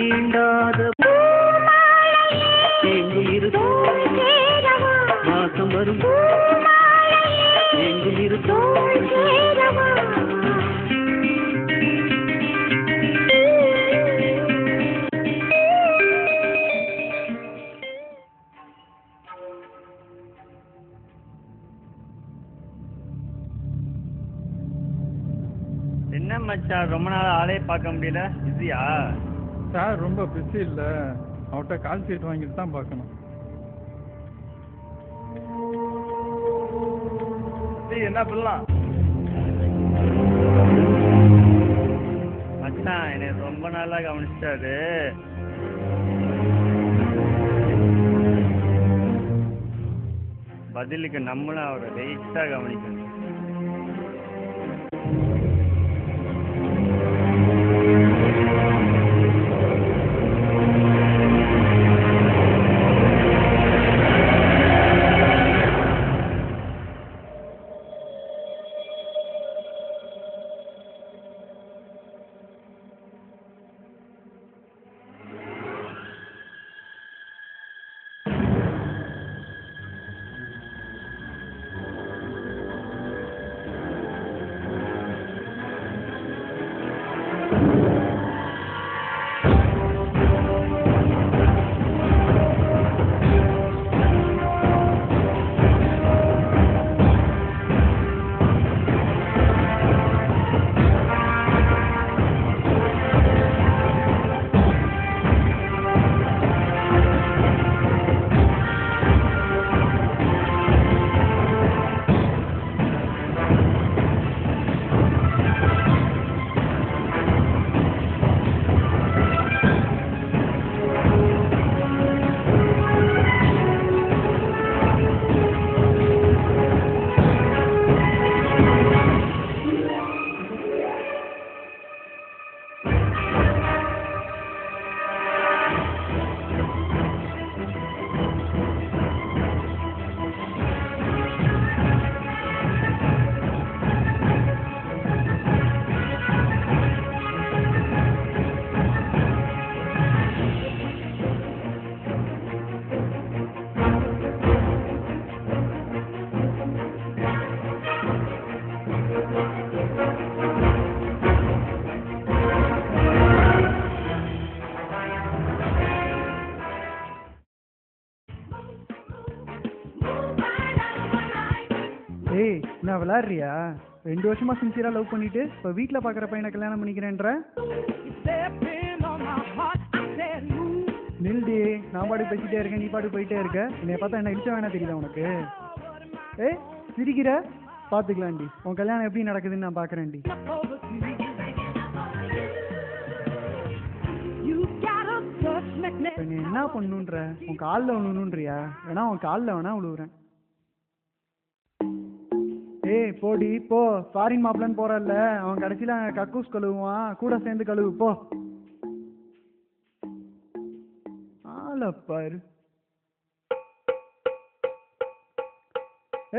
தீண்டாத எங்கும் இருக்கும் மாசம் வரும் எங்கும் இருக்கும் என்ன மச்சான் ரொம்ப நாள் ஆளே பார்க்க முடியல, பிஸியா? சார் ரொம்ப பிஸி இல்லை, அவர்கிட்ட கால் சீட் வாங்கிட்டு தான் பார்க்கணும். என்ன பண்ணலாம் மச்சான்? என்னை ரொம்ப நாளா கவனிச்சிட்டாரு. பதிலுக்கு நம்மளும் அவரை வெயிட்டா கவனிக்கணும். ஏய், நான் விளையாடுறியா? 2 வருஷமா சின்சியரா லவ் பண்ணிட்டு இப்போ வீட்டில் பார்க்குற பையனை கல்யாணம் பண்ணிக்கிறேன்ற. நில்டி, நான் பாட்டு பேசிட்டே இருக்கேன், நீ பாட்டு போயிட்டே இருக்க. என்னை பார்த்தா என்ன இழிச்ச வேணா தெரியுதா உனக்கு? ஏய், சிரிக்கிற? பார்த்துக்கலாண்டி, உன் கல்யாணம் எப்படி நடக்குதுன்னு நான் பார்க்குறேன்டி. நீ என்ன பண்ணுன்ற? உன் காலில் விழுணுன்றியா? வேணா உன் காலில் வேணா விழுவுறேன். ஏய் போடி போ, ஃபாரின் மாப்பிள்ளன்னு போறல்ல, அவன் கடைசியில கக்கூஸ் கழுவுவான், கூட சேர்ந்து கழுவு போ. ஆளப்பாரு.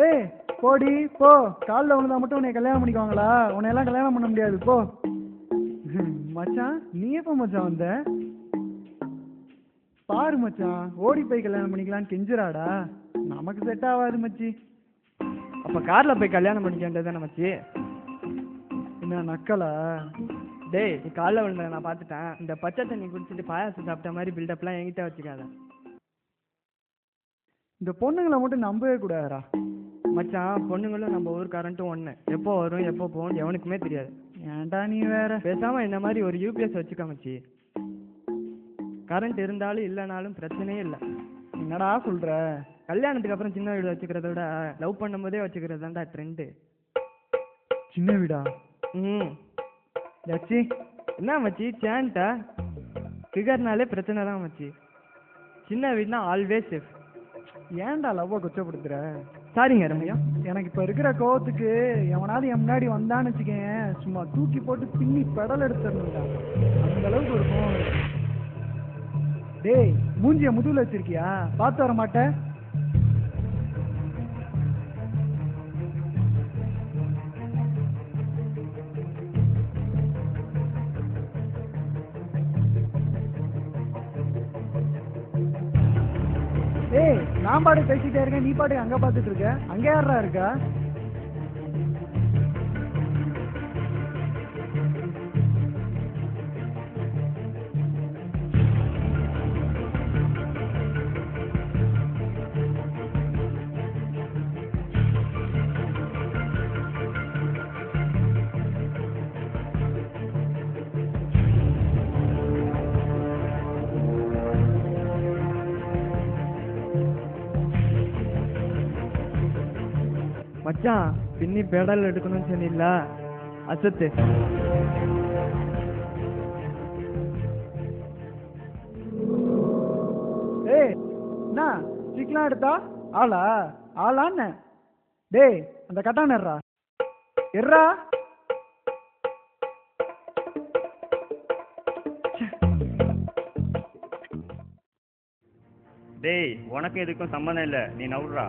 ஏய் போடி போ, காலில் விழுந்தா மட்டும் உன்னை கல்யாணம் பண்ணிக்குவாங்களா? உன்னை எல்லாம் கல்யாணம் பண்ண முடியாது போ. மச்சான், நீ எப்போ மச்சான் வந்த? பாரு மச்சான், ஓடி போய் கல்யாணம் பண்ணிக்கலான்னு கெஞ்சுறாடா. நமக்கு செட் ஆகாது மச்சி. அப்போ காரில் போய் கல்யாணம் பண்ணிக்கிட்டது தானே மச்சி? என்ன நக்கலா? டேய், நீ காலைல விழுந்த நான் பார்த்துட்டேன். இந்த பச்சை தண்ணி குடிச்சிட்டு பாயாசம் சாப்பிட்ட மாதிரி பில்டப்லாம் என்கிட்ட வச்சுக்காத. இந்த பொண்ணுங்களை மட்டும் நம்பவே கூடாதுடா மச்சான். பொண்ணுங்களும் நம்ம ஊர் கரண்ட்டும் ஒன்று. எப்போ வரும் எப்போ போகும் எவனுக்குமே தெரியாது. ஏன்டா நீ வேற? பேசாம இந்த மாதிரி ஒரு யூபிஎஸ் வச்சுக்க மச்சி. கரண்ட் இருந்தாலும் இல்லைனாலும் பிரச்சனையே இல்லை. என்னடா சொல்ற? கல்யாணத்துக்கு அப்புறம் சின்ன வீடு வச்சுக்கிறத விட லவ் பண்ணும்போதே வச்சுக்கிறது தான்டா ட்ரெண்டு. சின்ன வீடா? லட்சி என்ன மச்சி சேன்ட்டா? ஃபிகர்னாலே பிரச்சனை தான் மச்சி. சின்ன வீடுனா ஆல்வேஸ் சேஃப். ஏன்டா லவ்வை கொச்சப்படுத்துற? சாரிங்க ரம்யா. எனக்கு இப்போ இருக்கிற கோவத்துக்கு எவனாவது என் முன்னாடி வந்தான்னு வச்சுக்கேன், சும்மா தூக்கி போட்டு பின்னி பெடல் எடுத்துடணும்டா. அந்த அளவுக்கு ஒரு கோவம். டேய், மூஞ்சிய முதுகுல வச்சிருக்கியா? பார்த்து வர மாட்டேன். நான் பாட்டு பேசிட்டே இருக்கேன், நீ பாட்டு அங்க பாத்துட்டு இருக்க. அங்க யாரா இருக்கா? மச்சான் பின்னி பெடல் எடுக்கணும்னு சொன்னில்ல, அசத்து. ஏய் என்ன ஸ்டிக்லாம் எடுத்தா ஆளா ஆளான்னு? டேய் அந்த கட்டான எர்ரா. டேய் உனக்கும் எதுக்கும் சம்மந்தம் இல்லை, நீ நவுடுறா.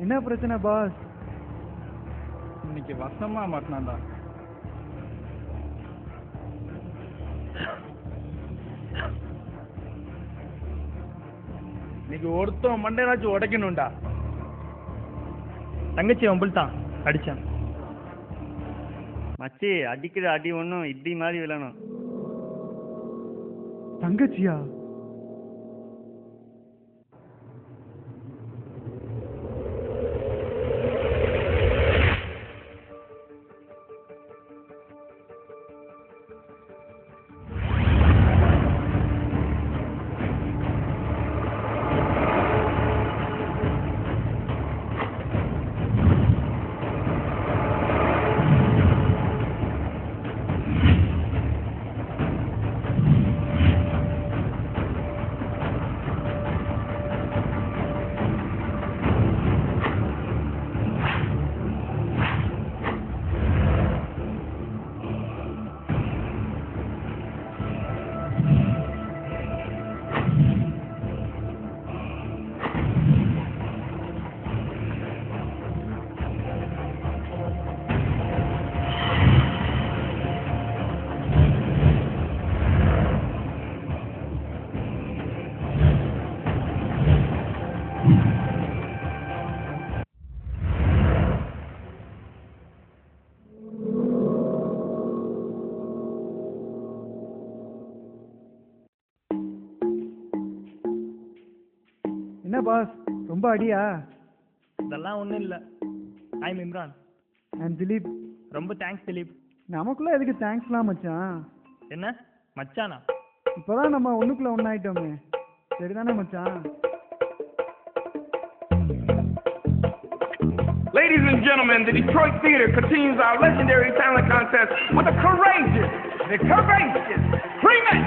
என்ன பிரச்சனை பாஸ்? இன்னைக்கு வசமா மாட்டினான்டா. இன்னைக்கு ஒருத்தன் மண்டையாச்சும் உடைக்கணும்டா. தங்கச்சி வம்பில் தான் அடிச்சான். மச்சி அடிக்கிற அடி ஒன்றும் இடி மாதிரி விழணும். தங்கச்சியா? என்ன பாஸ் ரொம்ப அடியா? இதெல்லாம் ஒன்றும் இல்லை. ஐம் இம்ரான். அண்ட் திலீப். ரொம்ப தேங்க்ஸ் திலீப். நமக்குள்ள எதுக்கு தேங்க்ஸ்லாம் மச்சான்? என்ன மச்சானா? இப்போதான் நம்ம ஒண்ணுக்குள்ள ஒன்னாயிட்டோமே. சரிதானே மச்சான்? Ladies and gentlemen, the Detroit Theater continues our legendary talent contest with the courageous Freeman.